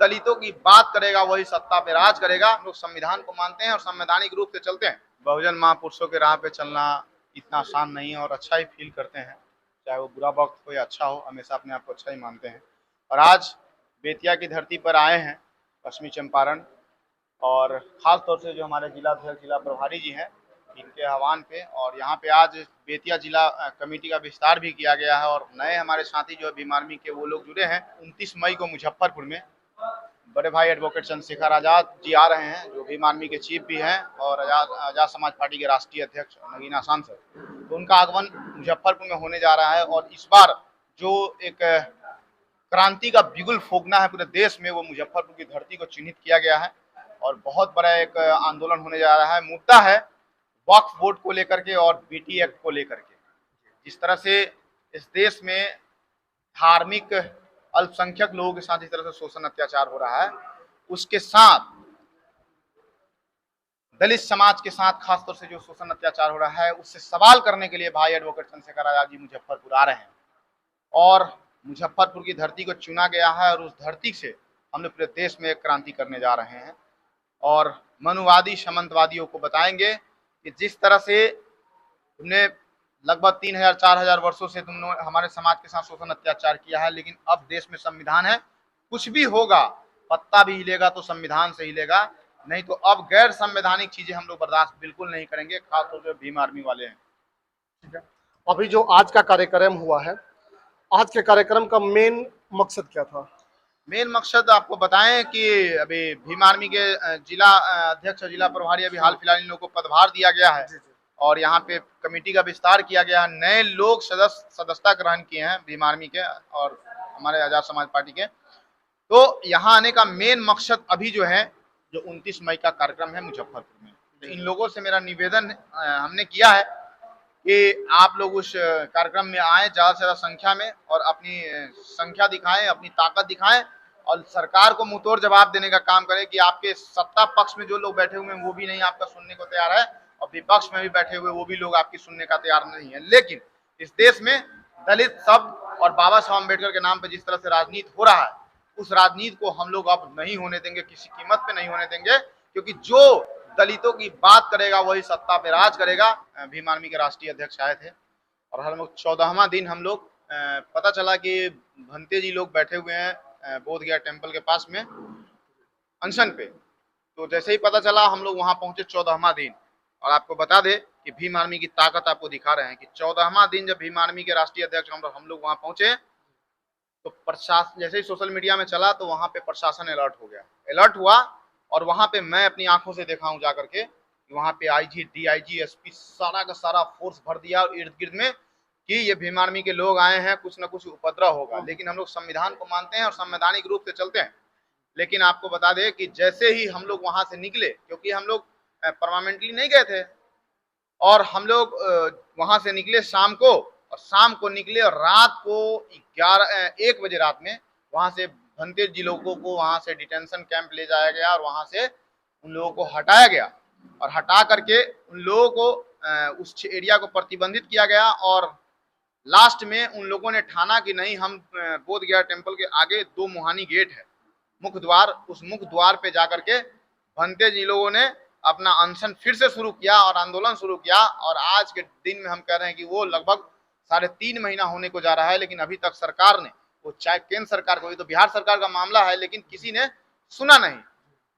दलितों की बात करेगा वही सत्ता पे राज करेगा। हम लोग संविधान को मानते हैं और संवैधानिक रूप से चलते हैं। बहुजन महापुरुषों के राह पे चलना इतना आसान नहीं है और अच्छा ही फील करते हैं, चाहे वो बुरा वक्त हो या अच्छा हो, हमेशा अपने आप को अच्छा ही मानते हैं। और आज बेतिया की धरती पर आए हैं, पश्चिमी चंपारण, और खास तौर से जो हमारे जिला अध्यक्ष, जिला प्रभारी जी हैं, इनके आह्वान पे, और यहाँ पे आज बेतिया जिला कमेटी का विस्तार भी किया गया है। और नए हमारे साथी जो भीम आर्मी के वो लोग जुड़े हैं। 29 मई को मुजफ्फरपुर में बड़े भाई एडवोकेट चंद्रशेखर आजाद जी आ रहे हैं, जो भीम आर्मी के चीफ भी हैं और आजाद समाज पार्टी के राष्ट्रीय अध्यक्ष नगीना सांसद। तो उनका आगमन मुजफ्फरपुर में होने जा रहा है और इस बार जो एक क्रांति का बिगुल फूंकना है पूरे देश में, वो मुजफ्फरपुर की धरती को चिन्हित किया गया है और बहुत बड़ा एक आंदोलन होने जा रहा है। मुद्दा है वक्फ बोर्ड को लेकर के और बीटी एक्ट को लेकर के। जिस तरह से इस देश में धार्मिक अल्पसंख्यक लोगों के साथ इस तरह से शोषण अत्याचार हो रहा है, उसके साथ दलित समाज के साथ खासतौर से जो शोषण अत्याचार हो रहा है, उससे सवाल करने के लिए भाई एडवोकेट चंद्रशेखर आजाद जी मुजफ्फरपुर आ रहे हैं। और मुजफ्फरपुर की धरती को चुना गया है और उस धरती से हम लोग पूरे देश में एक क्रांति करने जा रहे हैं। और मनुवादी सामंतवादियों को बताएंगे कि जिस तरह से तुमने लगभग 3000-4000 वर्षों से तुमने हमारे समाज के साथ शोषण अत्याचार किया है, लेकिन अब देश में संविधान है, कुछ भी होगा, पत्ता भी हिलेगा तो संविधान से हिलेगा, नहीं तो अब गैर संवैधानिक चीजें हम लोग बर्दाश्त बिल्कुल नहीं करेंगे, खासतौर से भीम आर्मी वाले हैं। ठीक है, अभी जो आज का कार्यक्रम हुआ है, आज के कार्यक्रम का मेन मकसद क्या था? मेन मकसद आपको बताएं कि अभी भीम आर्मी के जिला अध्यक्ष और जिला प्रभारी अभी हाल फिलहाल इन लोगों को पदभार दिया गया है और यहाँ पे कमेटी का विस्तार किया गया है। नए लोग सदस्यता ग्रहण किए हैं भीम आर्मी के और हमारे आजाद समाज पार्टी के। तो यहाँ आने का मेन मकसद अभी जो है, जो 29 मई का कार्यक्रम है मुजफ्फरपुर में, तो इन लोगों से मेरा निवेदन हमने किया है कि आप लोग उस कार्यक्रम में आए ज्यादा से ज्यादा संख्या में और अपनी संख्या दिखाएं, अपनी ताकत दिखाएं और सरकार को मुंहतोड़ जवाब देने का काम करें कि आपके सत्ता पक्ष में जो लोग बैठे हुए हैं वो भी नहीं आपका सुनने को तैयार है और विपक्ष में भी बैठे हुए वो भी लोग आपकी सुनने का तैयार नहीं है। लेकिन इस देश में दलित शब्द और बाबा साहब अम्बेडकर के नाम पर जिस तरह से राजनीति हो रहा है, उस राजनीति को हम लोग अब नहीं होने देंगे, किसी कीमत पे नहीं होने देंगे, क्योंकि जो दलितों की बात करेगा वही सत्ता पे राज करेगा। भीम आर्मी के राष्ट्रीय अध्यक्ष आए थे और हम लोग 14वां दिन हम लोग पता चला कि भंते जी लोग बैठे हुए हैं बोध गया टेम्पल के पास में अनशन पे। तो जैसे ही पता चला हम लोग वहां पहुंचे 14वां दिन। और आपको बता दे कि भीम आर्मी की ताकत आपको दिखा रहे हैं कि 14वां दिन जब भीम आर्मी के राष्ट्रीय अध्यक्ष हम लोग वहां पहुंचे तो प्रशासन जैसे ही सोशल मीडिया में चला तो वहां पे प्रशासन अलर्ट हुआ और वहां पे मैं अपनी आंखों से देखा हूं जाकर के, वहां पे आईजी, डीआईजी, एसपी सारा का सारा फोर्स भर दिया इर्द गिर्द में कि ये भीम आर्मी के लोग आए हैं, कुछ ना कुछ उपद्रव होगा। लेकिन हम लोग संविधान को मानते हैं और संवैधानिक रूप से चलते हैं। लेकिन आपको बता दें कि जैसे ही हम लोग वहां से निकले, क्योंकि हम लोग परमानेंटली नहीं गए थे, और हम लोग वहां से निकले शाम को, और शाम को निकले और रात को 1 बजे रात में वहां से भंते जी लोगों को वहां से डिटेंशन कैंप ले जाया गया और वहां से उन लोगों को हटाया गया और हटा करके उन लोगों को उस एरिया को प्रतिबंधित किया गया। और लास्ट में उन लोगों ने ठाना कि नहीं, हम बोध गया टेम्पल के आगे 2 मुहानी गेट है, मुख्य द्वार, उस मुख्य द्वार पे जाकर के भंते जी लोगों ने अपना अनशन फिर से शुरू किया और आंदोलन शुरू किया। और आज के दिन में हम कह रहे हैं कि वो लगभग 3.5 महीना होने को जा रहा है, लेकिन अभी तक सरकार ने, वो चाहे केंद्र सरकार को, ये तो बिहार सरकार का मामला है, लेकिन किसी ने सुना नहीं।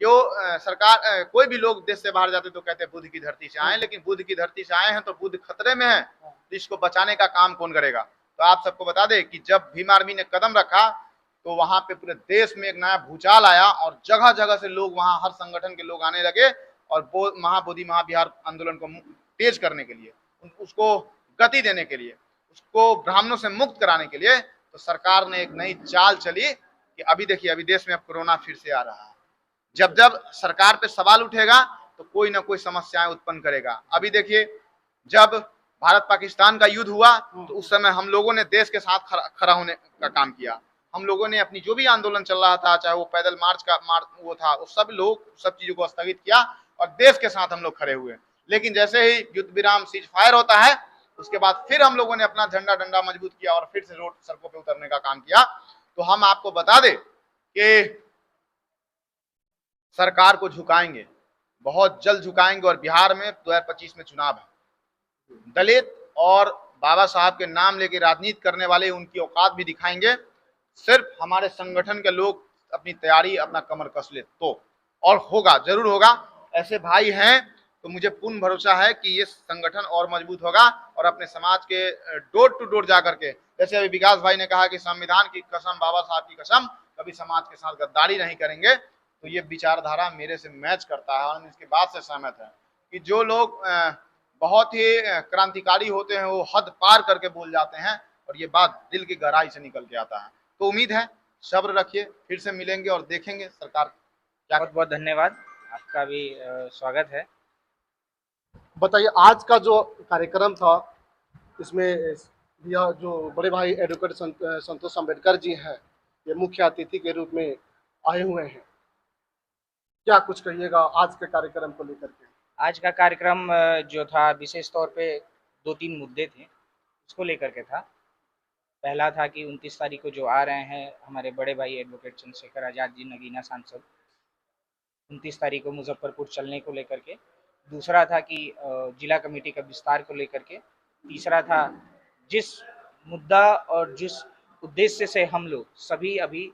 जो सरकार कोई भी लोग देश से बाहर जाते तो कहते हैं बुद्ध की धरती से आए, लेकिन बुद्ध की धरती से आए हैं तो बुद्ध खतरे में है, तो इसको बचाने का काम कौन करेगा? तो आप सबको बता दें कि जब भीम आर्मी ने कदम रखा तो वहां पे पूरे देश में एक नया भूचाल आया और जगह जगह से लोग, वहां हर संगठन के लोग आने लगे और महाबोधि महाविहार आंदोलन को तेज करने के लिए, उसको गति देने के लिए, उसको ब्राह्मणों से मुक्त कराने के लिए, तो सरकार ने एक नई चाल चली कि अभी देखिए, अभी देश में अब कोरोना फिर से आ रहा है। जब जब सरकार पे सवाल उठेगा तो कोई ना कोई समस्याएं उत्पन्न करेगा। अभी देखिए, जब भारत पाकिस्तान का युद्ध हुआ तो उस समय हम लोगों ने देश के साथ खड़ा होने का काम किया। हम लोगों ने अपनी जो भी आंदोलन चल रहा था, चाहे वो पैदल मार्च वो था, वो सब चीजों को स्थगित किया और देश के साथ हम लोग खड़े हुए। लेकिन जैसे ही युद्ध विराम, सीज फायर होता है, उसके बाद फिर हम लोगों ने अपना झंडा डंडा मजबूत किया और फिर से रोड सड़कों पे उतरने का काम किया। तो हम आपको बता दें कि सरकार को झुकाएंगे, बहुत जल्द झुकाएंगे। और बिहार में 2025 में चुनाव है। दलित और बाबा साहब के नाम लेके राजनीति करने वाले उनकी औकात भी दिखाएंगे। सिर्फ हमारे संगठन के लोग अपनी तैयारी, अपना कमर कस ले तो, और होगा, जरूर होगा। ऐसे भाई हैं तो मुझे पूर्ण भरोसा है कि ये संगठन और मजबूत होगा और अपने समाज के डोर टू डोर जा करके, जैसे अभी विकास भाई ने कहा कि संविधान की कसम, बाबा साहब की कसम, कभी समाज के साथ गद्दारी नहीं करेंगे, तो ये विचारधारा मेरे से मैच करता है। और हम इसके बात से सहमत है कि जो लोग बहुत ही क्रांतिकारी होते हैं वो हद पार करके बोल जाते हैं, और ये बात दिल की गहराई से निकल के आता है। तो उम्मीद है, सब्र रखिए, फिर से मिलेंगे और देखेंगे सरकार क्या। बहुत बहुत धन्यवाद, आपका भी स्वागत है। बताइए, आज का जो कार्यक्रम था इसमें यह जो बड़े भाई एडवोकेट संतोष अम्बेडकर जी हैं, ये मुख्य अतिथि के रूप में आए हुए हैं। क्या कुछ कहिएगा आज के कार्यक्रम को लेकर के? आज का कार्यक्रम जो था विशेष तौर पे 2-3 मुद्दे थे, उसको लेकर के था। पहला था कि 29 तारीख को जो आ रहे हैं हमारे बड़े भाई एडवोकेट चंद्रशेखर आज़ाद जी, नगीना सांसद, 29 तारीख को मुजफ्फरपुर चलने को लेकर के। दूसरा था कि जिला कमेटी का विस्तार को लेकर के। तीसरा था जिस मुद्दा और जिस उद्देश्य से हम लोग सभी अभी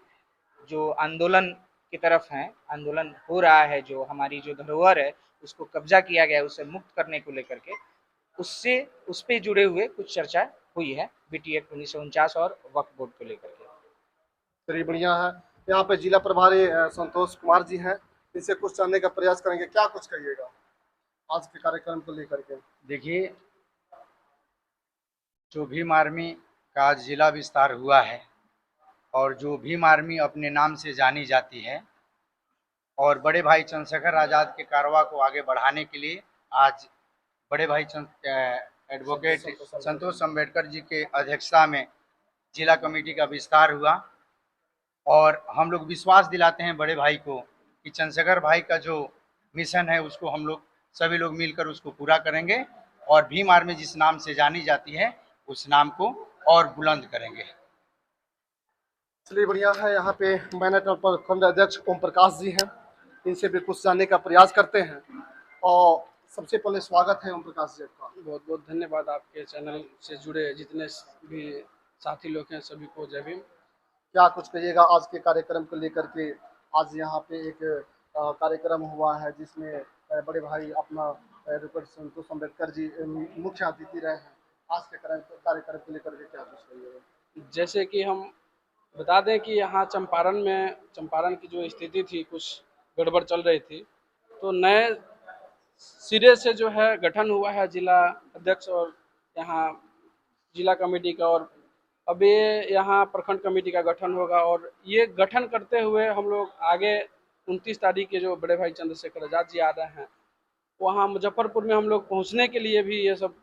जो आंदोलन की तरफ हैं, आंदोलन हो रहा है, जो हमारी जो धरोहर है उसको कब्जा किया गया है, उसे मुक्त करने को लेकर के, उस पे जुड़े हुए कुछ चर्चा हुई है, बीटी एक्ट 1949 और वक्फ बोर्ड को लेकर के। चलिए, बढ़िया है। यहाँ पे जिला प्रभारी संतोष कुमार जी हैं, इनसे कुछ जानने का प्रयास करेंगे। क्या कुछ कहिएगा आज के कार्यक्रम को लेकर के? देखिए, जो भीम आर्मी का आज जिला विस्तार हुआ है और जो भीम आर्मी अपने नाम से जानी जाती है, और बड़े भाई चंद्रशेखर आज़ाद के कारवा को आगे बढ़ाने के लिए आज बड़े भाई एडवोकेट संतोष अम्बेडकर जी के अध्यक्षता में जिला कमेटी का विस्तार हुआ। और हम लोग विश्वास दिलाते हैं बड़े भाई को कि चंद्रशेखर भाई का जो मिशन है उसको हम लोग सभी लोग मिलकर उसको पूरा करेंगे, और भीम आर्मी जिस नाम से जानी जाती है उस नाम को और बुलंद करेंगे। चलिए, बढ़िया है। यहाँ पे मैनेटर प्रखंड अध्यक्ष ओम प्रकाश जी हैं, इनसे भी कुछ जानने का प्रयास करते हैं। और सबसे पहले स्वागत है ओम प्रकाश जी का। बहुत बहुत धन्यवाद। आपके चैनल से जुड़े जितने भी साथी लोग हैं सभी को जय भीम। क्या कुछ कहिएगा आज के कार्यक्रम को लेकर के? आज यहाँ पे एक कार्यक्रम हुआ है जिसमें बड़े भाई अपना एडवोकेट संतोष अम्बेडकर जी मुख्य अतिथि रहे हैं। आज के कार्यक्रम को लेकर के क्या कुछ कहिएगा? जैसे कि हम बता दें कि यहाँ चंपारण की जो स्थिति थी, कुछ गड़बड़ चल रही थी, तो नए सिरे से जो है गठन हुआ है जिला अध्यक्ष और यहाँ जिला कमेटी का, और अब ये यहाँ प्रखंड कमेटी का गठन होगा। और ये गठन करते हुए हम लोग आगे 29 तारीख के जो बड़े भाई चंद्रशेखर आज़ाद जी आ रहे हैं, वहाँ मुजफ्फरपुर में हम लोग पहुँचने के लिए भी ये सब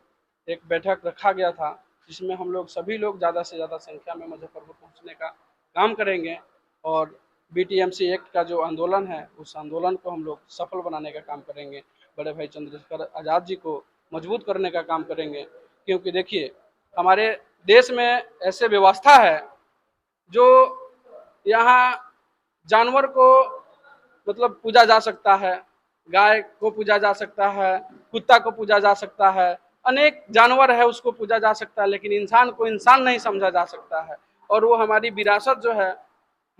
एक बैठक रखा गया था, जिसमें हम लोग सभी लोग ज़्यादा से ज़्यादा संख्या में मुजफ्फरपुर पहुँचने का काम करेंगे। और BTMC एक्ट का जो आंदोलन है उस आंदोलन को हम लोग सफल बनाने का काम करेंगे, बड़े भाई चंद्रशेखर आज़ाद जी को मजबूत करने का काम करेंगे। क्योंकि देखिए, हमारे देश में ऐसे व्यवस्था है जो यहाँ जानवर को मतलब पूजा जा सकता है, गाय को पूजा जा सकता है, कुत्ता को पूजा जा सकता है, अनेक जानवर है उसको पूजा जा सकता है, लेकिन इंसान को इंसान नहीं समझा जा सकता है। और वो हमारी विरासत जो है,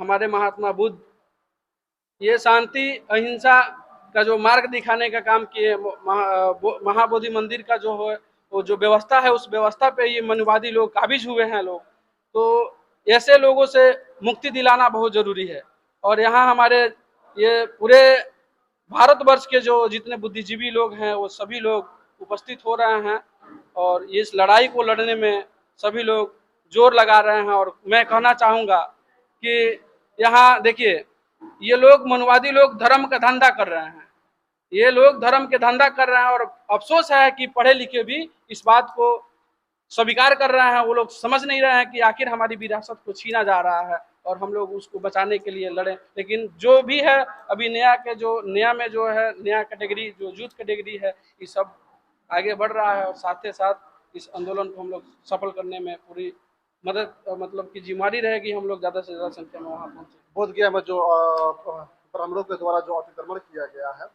हमारे महात्मा बुद्ध ये शांति अहिंसा का जो मार्ग दिखाने का काम किए, महाबोधि मंदिर का जो है वो जो व्यवस्था है, उस व्यवस्था पे ये मनुवादी लोग काबिज हुए हैं लोग। तो ऐसे लोगों से मुक्ति दिलाना बहुत जरूरी है। और यहाँ हमारे ये पूरे भारतवर्ष के जो जितने बुद्धिजीवी लोग हैं वो सभी लोग उपस्थित हो रहे हैं, और इस लड़ाई को लड़ने में सभी लोग जोर लगा रहे हैं। और मैं कहना चाहूँगा कि यहाँ देखिए, ये लोग मनुवादी लोग धर्म का धंधा कर रहे हैं, ये लोग धर्म के धंधा कर रहे हैं। और अफसोस है कि पढ़े लिखे भी इस बात को स्वीकार कर रहे हैं। वो लोग समझ नहीं रहे हैं कि आखिर हमारी विरासत को छीना जा रहा है और हम लोग उसको बचाने के लिए लड़ें। लेकिन जो भी है अभी नया में जो है नया कैटेगरी जो यूथ कैटेगरी है, ये सब आगे बढ़ रहा है। और साथ ही साथ इस आंदोलन को हम लोग सफल करने में पूरी मदद मतलब की जिम्मेदारी रहेगी। हम लोग ज़्यादा से ज़्यादा संख्या में वहाँ पहुँचे। बोधगया में जो ब्राह्मणों के द्वारा जो अतिक्रमण किया गया है